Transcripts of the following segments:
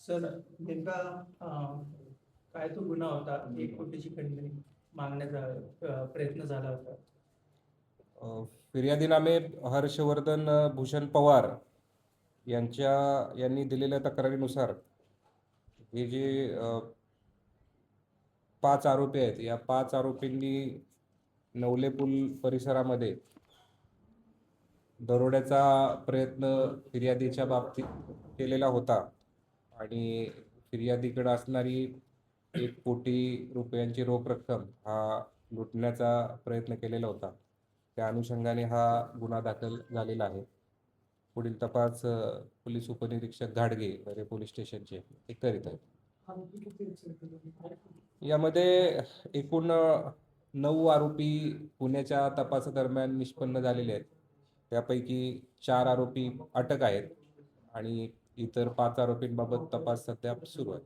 Sir नेमका काय तो गुन्हा होता, 1 कोटीची खंडणी मागण्याचा प्रयत्न झाला होता. फिर्यादीनामे हर्षवर्धन भूषण पवार यांनी दिलेल्या तक्रारीनुसार हे जे 5 आरोपी आहेत, या 5 आरोपींनी नवले पूल परिसरामध्ये दरोड्याचा प्रयत्न फिर्यादीच्या बाबतीत केलेला होता आणि फिर्यादीकडे असणारी 1 कोटी रुपयांची रोख रक्कम हा लुटण्याचा प्रयत्न केलेला होता. त्या अनुषंगाने हा गुन्हा दाखल झालेला आहे. पुढील तपास पोलीस उपनिरीक्षक घाडगे रे पोलीस स्टेशनचे ते करीत आहेत. यामध्ये एकूण 9 आरोपी पुण्याच्या तपासादरम्यान निष्पन्न झालेले आहेत. त्यापैकी 4 आरोपी अटक आहेत आणि इतर 5 आरोपींबाबत तपास सध्या सुरू आहे.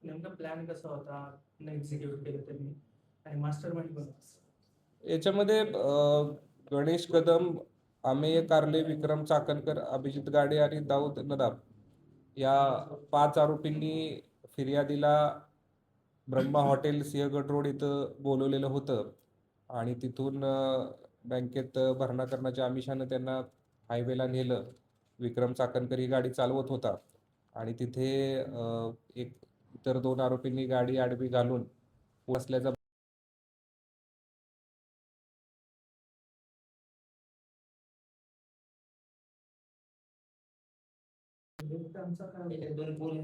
नेमका प्लॅन कसा होता, एक्झिक्यूट केलं त्यांनी आणि मास्टरमाइंड कोण होता? याच्यामध्ये गणेश कदम, अमेय कारले, विक्रम चाकणकर, अभिजित गाडे आणि दाऊद नदाब या 5 आरोपींनी फिर्यादीला ब्रह्मा हॉटेल सिंहगड रोड इथं बोलवलेलं होतं आणि तिथून बँकेत भरणा करण्याच्या आमिषानं त्यांना हायवेला नेलं. विक्रम चाकणकर ही गाडी चालवत होता आणि तिथे इतर 2 आरोपींनी गाडी आडवी घालून असल्याचा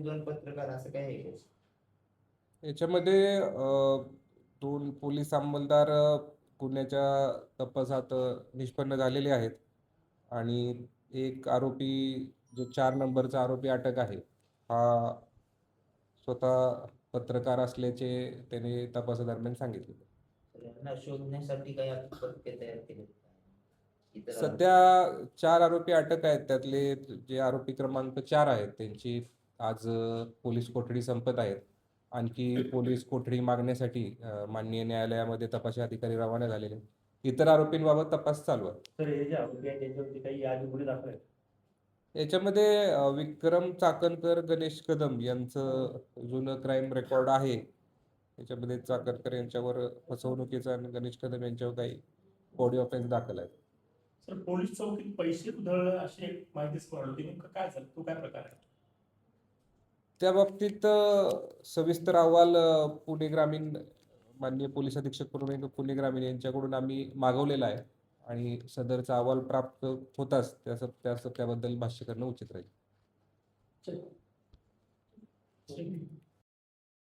दोन पत्रकार असं काय आहे? याच्यामध्ये 2 पोलीस अंमलदार गुन्ह्याच्या तपासात निष्पन्न झालेले आहेत आणि एक आरोपी जो 4 नंबरचा आरोपी अटक आहे, हा स्वतः पत्रकार असल्याचे त्याने तपासादरम्यान सांगितले. यांना शोधण्यासाठी काही पथके तयार केले? सध्या 4 आरोपी अटक आहेत. त्यातले जे आरोपी क्रमांक 4 आहेत त्यांची आज पोलीस कोठडी संपत आहेत. आणखी पोलीस कोठडी मागण्यासाठी माननीय न्यायालयामध्ये तपासी अधिकारी रवाना झालेले. इतर आरोपींबाबत तपास चालू आहे. सर, हे जे आरोपी आहेत त्यांच्यावरती काही यादी गुन्हे दाखल आहेत? याच्यामध्ये विक्रम चाकणकर, गणेश कदम यांचं जुनं क्राईम रेकॉर्ड आहे. याच्यामध्ये चाकणकर यांच्यावर फसवणुकीचा आणि गणेश कदम यांच्यावर काही बॉडी ऑफेन्स दाखल आहे. सर, पोलीस चौकीत पैसे उधळले अशी एक माहिती समोर आली. नेमकं काय झालं, तो काय प्रकार आहे? त्या बाबतीत सविस्तर अहवाल पुणे ग्रामीण माननीय पोलीस अधीक्षक पुणे ग्रामीण यांच्याकडून आम्ही मागवलेला आहे आणि सदरचा अहवाल प्राप्त होताच त्याबद्दल भाष्य करणं उचित राहील.